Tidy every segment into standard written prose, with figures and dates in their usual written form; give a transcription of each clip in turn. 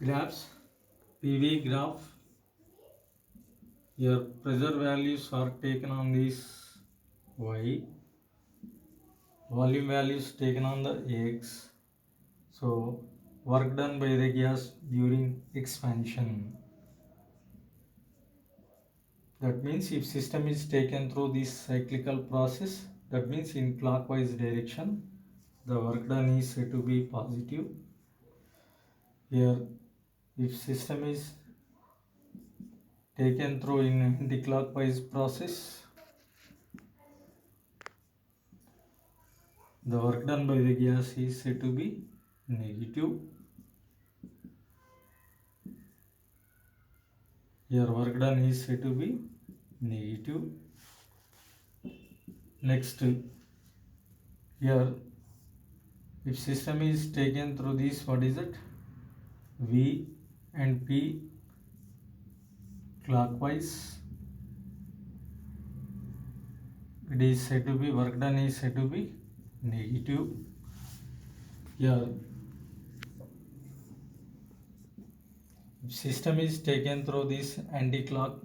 graphs, PV graph. Your pressure values are taken on this Y, volume values taken on the X. So work done by the gas during expansion. That means if system is taken through this cyclical process, that means in clockwise direction, the work done is said to be positive. Here, if system is taken through in anti-clockwise process, the work done by the gas is said to be negative. Here work done is said to be negative. Next, here if system is taken through this, what is it? V and P clockwise, it is said to be, work done is said to be negative. Here if system is taken through this anti-clock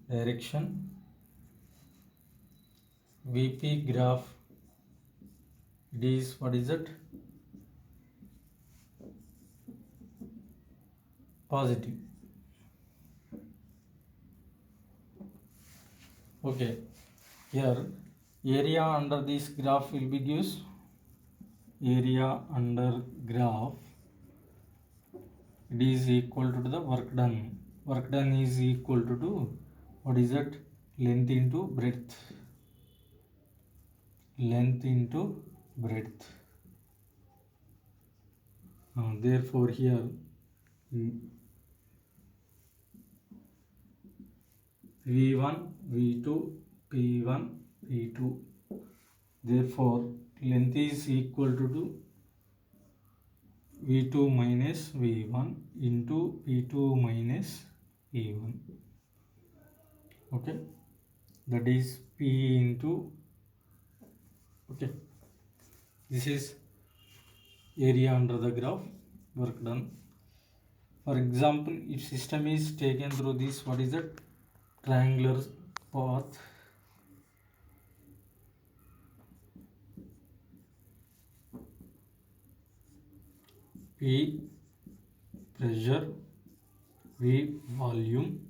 direction, VP graph, it is, what is it? Positive. Okay, here area under this graph will be gives area under graph, it is equal to the work done. Work done is equal to what is that? Length into breadth. Length into breadth. Therefore here V1, V2, P1, P2. Therefore length is equal to V2 minus V1 into P2 minus P1. Okay, that is P into, okay, this is area under the graph, work done. For example, if system is taken through this, what is that? Triangular path. P pressure, V volume,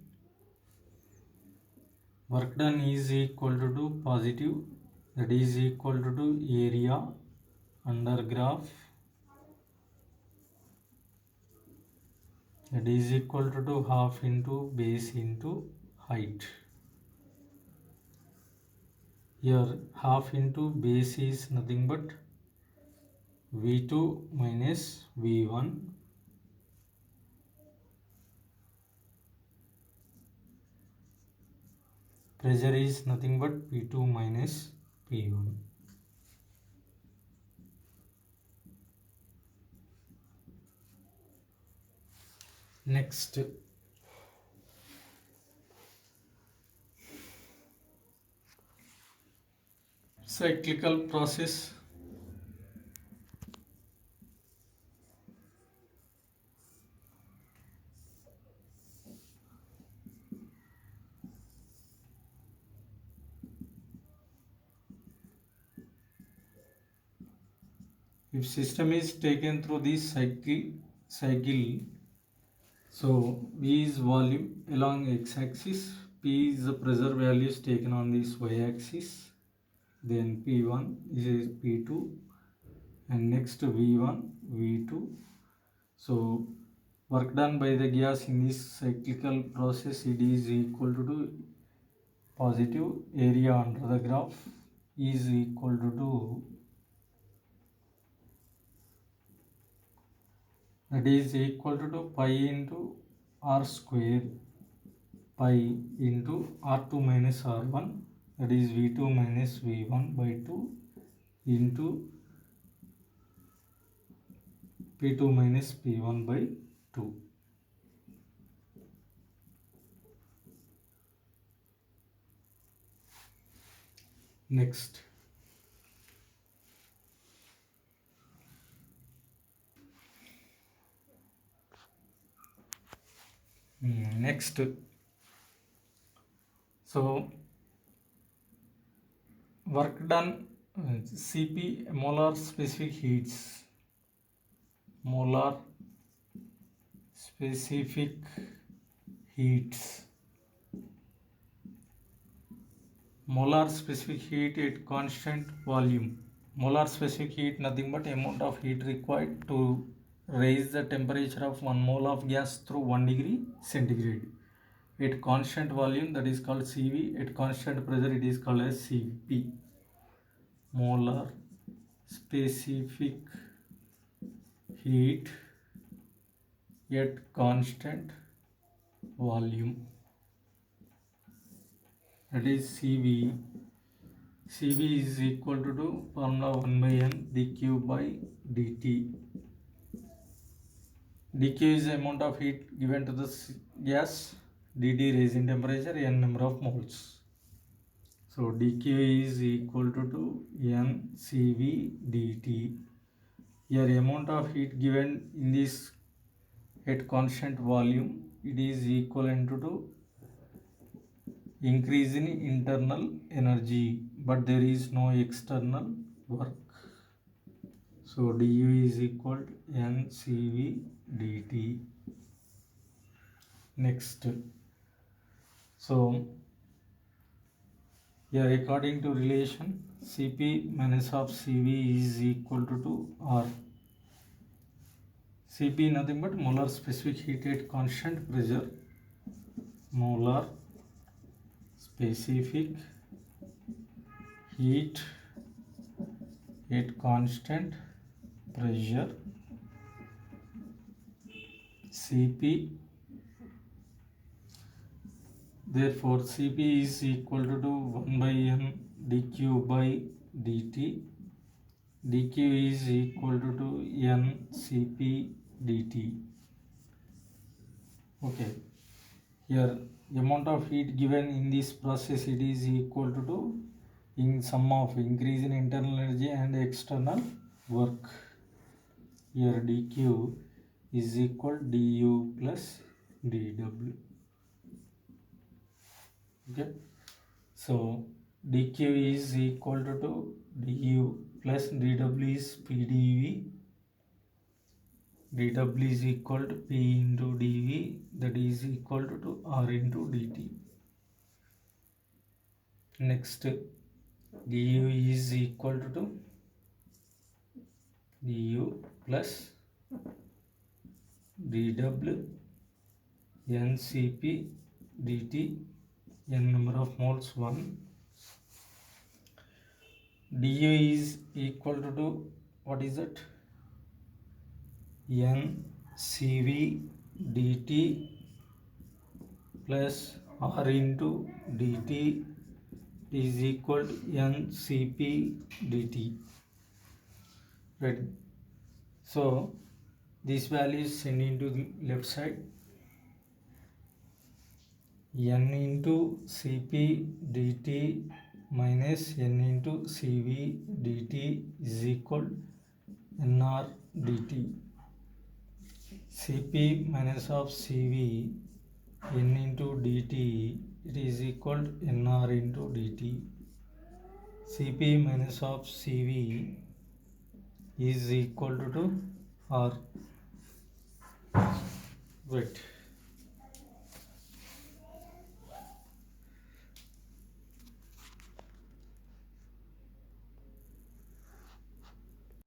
work done is equal to positive, that is equal to area under graph, that is equal to half into base into height. Here half into base is nothing but V2 minus V1 pressure is nothing but P2 minus P1. Next, cyclical process. If system is taken through this cycle, so V is volume along x-axis, P is the pressure values taken on this y-axis, then P1 is P2, and next V1, V2. So work done by the gas in this cyclical process, it is equal to positive, area under the graph is equal to, that is equal to pi into r square, pi into r2 minus r1, that is v2 minus v1 by 2 into p2 minus p1 by 2. Next, Next, so work done, Cp molar specific heats, molar specific heats, molar specific heat at constant volume. Molar specific heat nothing but amount of heat required to raise the temperature of 1 mole of gas through 1 degree centigrade. At constant volume, that is called Cv. At constant pressure, it is called as Cp. Molar specific heat at constant volume, that is Cv. Cv is equal to formula 1 by n dq by dt. dq is the amount of heat given to the gas, dt raising temperature, n number of moles. So dq is equal to n Cv dt. Here amount of heat given in this at constant volume, it is equivalent to increase in internal energy, but there is no external work. So du is equal to NCV dt. Next, so here according to relation, Cp minus of Cv is equal to R. Cp nothing but molar specific heat at constant pressure, molar specific heat at constant pressure, Cp. Therefore Cp is equal to 1 by n dq by dt. dq is equal to n Cp dt. Okay, here amount of heat given in this process, it is equal to in sum of increase in internal energy and external work. Here dq is equal du plus dw. Okay, so dq is equal to du plus dw is pdv. dw is equal to p into dv, that is equal to r into dt. Next, du is equal to du plus dw ncp dt, n number of moles 1. du is equal to what is it? ncv dt plus r into dt is equal to ncp dt. Right. So this value is sent into the left side. N into Cp dt minus n into Cv dt is equal nr dt. Cp minus of Cv, n into dt, it is equal to nr into dt. Cp minus of Cv is equal to R. Wait.